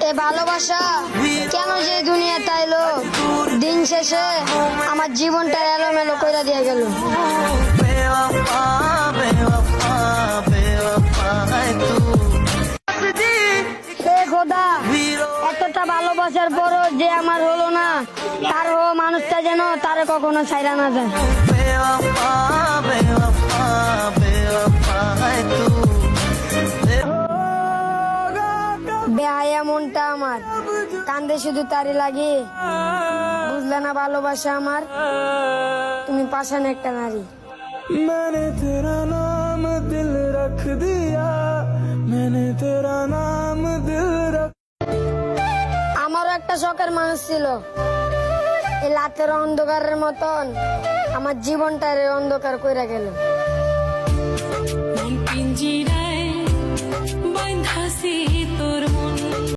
এ ভালোবাসা কেন যে দুনিয়া তাইলো, দিন শেষে আমার জীবনটা এলোমেলো কইরা দিয়ে গেল। হে খোদা, এতটা ভালোবাসার পরও যে আমার হলো না, তার মানুষটা যেন তারে কখনো ছাইরা না যায়। বেহায়া মনটা আমার কান্দে শুধু তারি লাগে, বুঝলে না ভালোবাসা আমার, তুমি পাষাণ একটা নারী। मैंने तेरा नाम दिल रख दिया, मैंने तेरा नाम दिल रख। আমারও একটা শখের মানুষ ছিল, এই রাতের অন্ধকারের মতন আমার জীবনটারে অন্ধকার কইরা গেল।